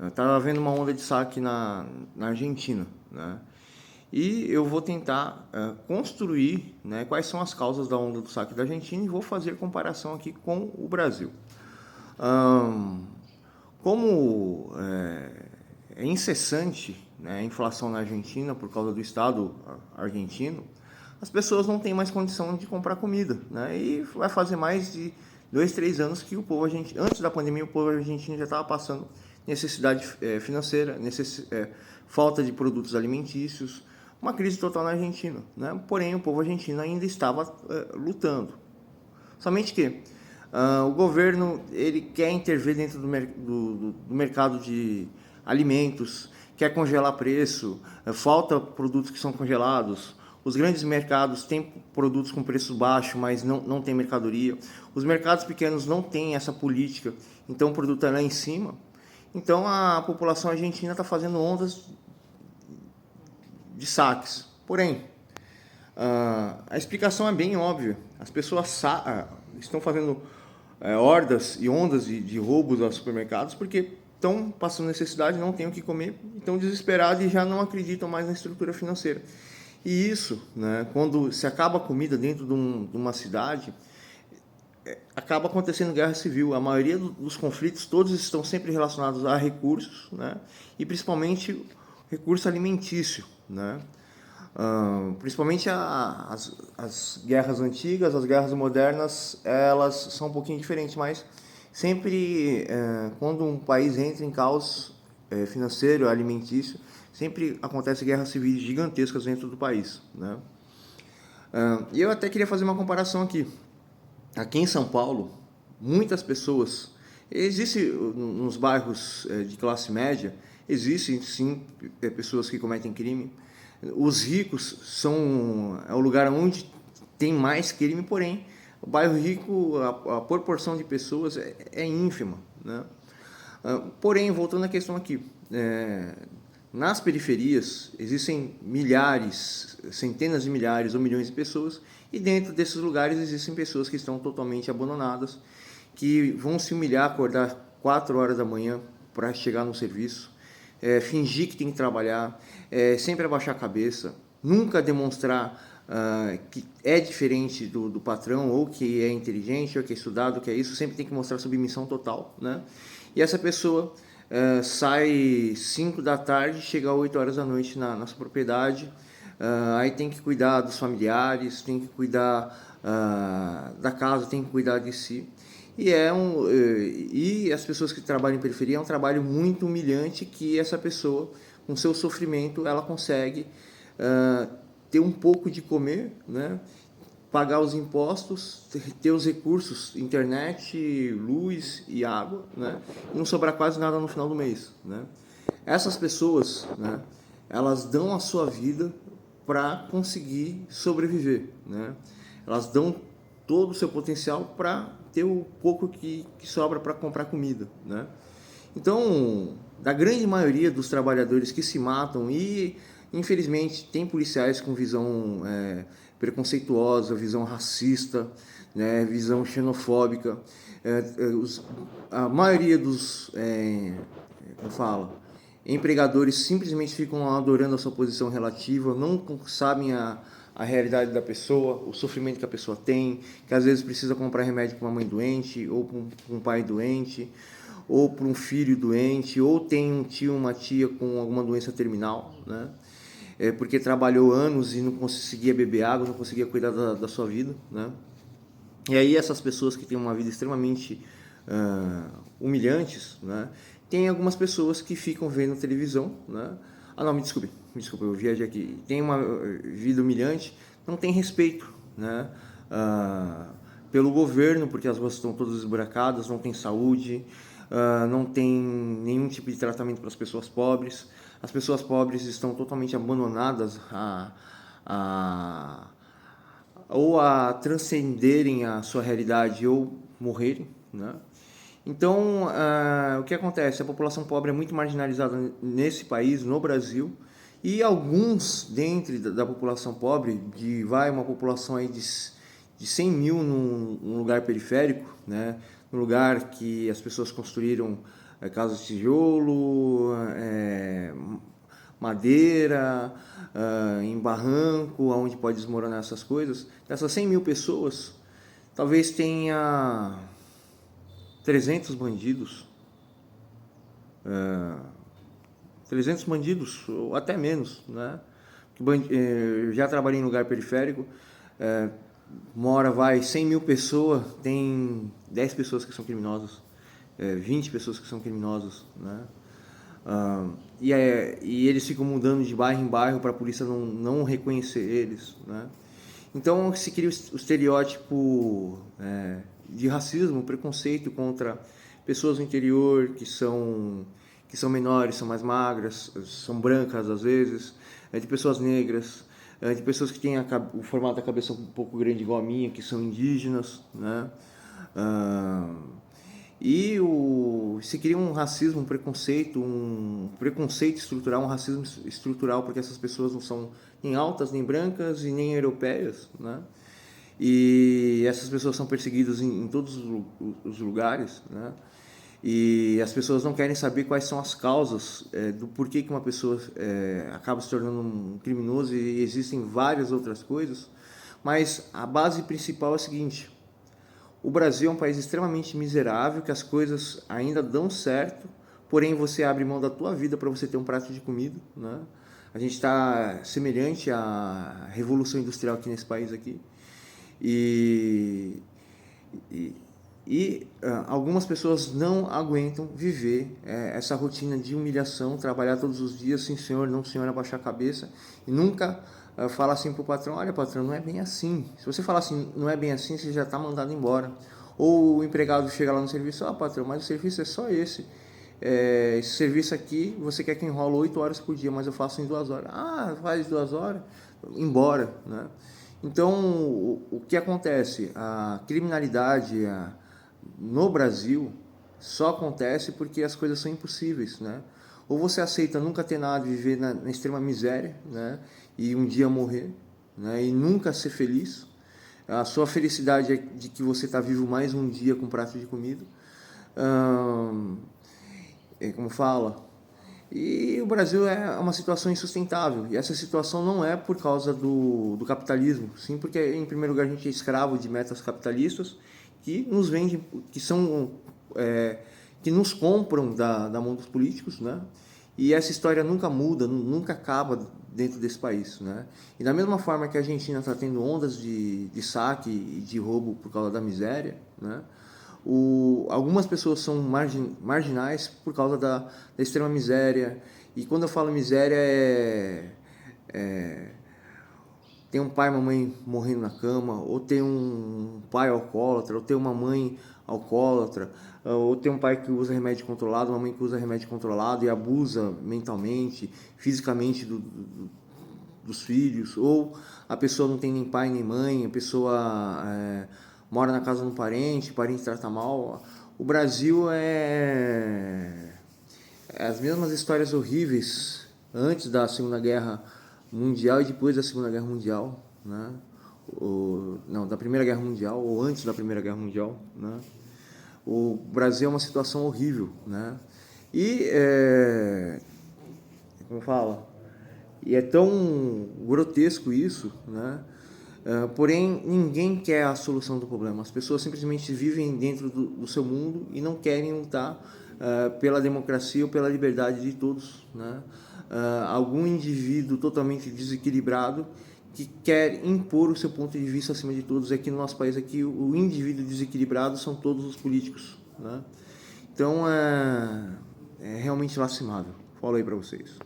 Está havendo uma onda de saque na Argentina, né? E eu vou tentar construir, né, quais são as causas da onda do saque da Argentina e vou fazer comparação aqui com o Brasil. Ahn, como é incessante, né, a inflação na Argentina por causa do Estado argentino, as pessoas não têm mais condição de comprar comida, né? E vai fazer mais de 2, 3 anos que o povo argentino, antes da pandemia, o povo argentino já estava passando necessidade financeira, falta de produtos alimentícios, uma crise total na Argentina, né? Porém, o povo argentino ainda estava lutando. Somente que o governo ele quer intervir dentro do mercado de alimentos, quer congelar preço, falta produtos que são congelados. Os grandes mercados têm produtos com preço baixo, mas não tem mercadoria. Os mercados pequenos não têm essa política, então o produto é lá em cima. Então a população argentina está fazendo ondas de saques. Porém, a explicação é bem óbvia. As pessoas estão fazendo hordas e ondas de roubos aos supermercados porque estão passando necessidade, não têm o que comer, estão desesperados e já não acreditam mais na estrutura financeira. E isso, né, quando se acaba a comida dentro de uma cidade, acaba acontecendo guerra civil. A maioria dos conflitos, todos estão sempre relacionados a recursos, né, e principalmente recurso alimentício, né. Principalmente as guerras antigas, as guerras modernas, elas são um pouquinho diferentes, mas sempre quando um país entra em caos financeiro, alimentício, sempre acontece guerras civis gigantescas dentro do país, né? E eu até queria fazer uma comparação aqui. Aqui em São Paulo, muitas pessoas, existe nos bairros de classe média, existem sim pessoas que cometem crime. Os ricos é o lugar onde tem mais crime, porém, o bairro rico, a proporção de pessoas é ínfima, né? Porém, voltando à questão aqui, nas periferias existem milhares, centenas de milhares ou milhões de pessoas, e dentro desses lugares existem pessoas que estão totalmente abandonadas, que vão se humilhar, acordar 4 horas da manhã para chegar no serviço, fingir que tem que trabalhar, sempre abaixar a cabeça, nunca demonstrar que é diferente do patrão, ou que é inteligente, ou que é estudado, ou que é isso, sempre tem que mostrar submissão total, né? E essa pessoa sai 5 da tarde, chega às 8 horas da noite na sua propriedade, aí tem que cuidar dos familiares, tem que cuidar da casa, tem que cuidar de si. E as pessoas que trabalham em periferia é um trabalho muito humilhante, que essa pessoa, com seu sofrimento, ela consegue ter um pouco de comer, né? Pagar os impostos, ter os recursos, internet, luz e água, né? E não sobrar quase nada no final do mês, né? Essas pessoas, né, elas dão a sua vida para conseguir sobreviver, né? Elas dão todo o seu potencial para ter o pouco que sobra para comprar comida, né? Então, da grande maioria dos trabalhadores que se matam, e infelizmente tem policiais com visão preconceituosa, visão racista, né, visão xenofóbica, a maioria dos como fala, empregadores simplesmente ficam lá adorando a sua posição relativa, não sabem a realidade da pessoa, o sofrimento que a pessoa tem, que às vezes precisa comprar remédio para uma mãe doente, ou para um pai doente, ou para um filho doente, ou tem um tio, uma tia com alguma doença terminal, né? Porque trabalhou anos e não conseguia beber água, não conseguia cuidar da sua vida, né? E aí essas pessoas que têm uma vida extremamente humilhantes, né? Tem algumas pessoas que ficam vendo televisão, né? Não, me desculpe, eu viajei aqui. Tem uma vida humilhante, não tem respeito, né? Pelo governo, porque as ruas estão todas esburacadas, não tem saúde, não tem nenhum tipo de tratamento para as pessoas pobres. As pessoas pobres estão totalmente abandonadas ou a transcenderem a sua realidade ou morrerem, né? Então, o que acontece? A população pobre é muito marginalizada nesse país, no Brasil, e alguns dentro da população pobre, uma população aí de 100 mil num lugar periférico, né? Num lugar que as pessoas construíram casa de tijolo, madeira, em barranco, onde pode desmoronar essas coisas. Dessas 100 mil pessoas, talvez tenha 300 bandidos, 300 bandidos ou até menos, né? Eu já trabalhei em lugar periférico, mora 100 mil pessoas, tem 10 pessoas que são criminosas, 20 pessoas que são criminosas, né? E eles ficam mudando de bairro em bairro para a polícia não reconhecer eles, né? Então se cria o estereótipo de racismo, preconceito contra pessoas do interior que são menores, são mais magras, são brancas às vezes, de pessoas negras, de pessoas que têm o formato da cabeça um pouco grande igual a minha, que são indígenas, né? Se cria um racismo, um preconceito estrutural, um racismo estrutural, porque essas pessoas não são nem altas, nem brancas e nem europeias, né? E essas pessoas são perseguidas em todos os lugares, né? E as pessoas não querem saber quais são as causas do porquê que uma pessoa acaba se tornando um criminoso, e existem várias outras coisas, mas a base principal é a seguinte: o Brasil é um país extremamente miserável, que as coisas ainda dão certo, porém você abre mão da tua vida para você ter um prato de comida, né? A gente está semelhante à Revolução Industrial aqui nesse país aqui. Algumas pessoas não aguentam viver essa rotina de humilhação, trabalhar todos os dias, sim senhor, não senhor, abaixar a cabeça, e nunca fala assim pro patrão: olha patrão, não é bem assim. Se você falar assim, não é bem assim, você já está mandado embora. Ou o empregado chega lá no serviço: patrão, mas o serviço é só esse. Esse serviço aqui, você quer que enrola 8 horas por dia, mas eu faço em 2 horas. Faz 2 horas? Embora, né? Então, o que acontece? A criminalidade no Brasil só acontece porque as coisas são impossíveis, né? Ou você aceita nunca ter nada e viver na extrema miséria, né? E um dia morrer, né? E nunca ser feliz. A sua felicidade é de que você está vivo mais um dia com um prato de comida. Como fala? E o Brasil é uma situação insustentável, e essa situação não é por causa do capitalismo, sim porque, em primeiro lugar, a gente é escravo de metas capitalistas que nos vendem, que nos compram da mão dos políticos, né? E essa história nunca muda, nunca acaba dentro desse país, né? E da mesma forma que a Argentina está tendo ondas de saque e de roubo por causa da miséria, né? Algumas pessoas são marginais por causa da extrema miséria. E quando eu falo miséria, tem um pai e uma mãe morrendo na cama, ou tem um pai alcoólatra, ou tem uma mãe alcoólatra, ou tem um pai que usa remédio controlado, uma mãe que usa remédio controlado e abusa mentalmente, fisicamente dos filhos, ou a pessoa não tem nem pai nem mãe, a pessoa mora na casa de um parente, o parente trata mal. O Brasil é as mesmas histórias horríveis antes da Segunda Guerra Mundial e depois da Segunda Guerra Mundial, né? Da Primeira Guerra Mundial, ou antes da Primeira Guerra Mundial, né? O Brasil é uma situação horrível, né? Como fala? E é tão grotesco isso, né? Porém, ninguém quer a solução do problema. As pessoas simplesmente vivem dentro do seu mundo e não querem lutar pela democracia ou pela liberdade de todos, né? Algum indivíduo totalmente desequilibrado que quer impor o seu ponto de vista acima de todos. Aqui no nosso país, aqui, o indivíduo desequilibrado são todos os políticos, né? Então, é realmente lastimável. Falo aí para vocês.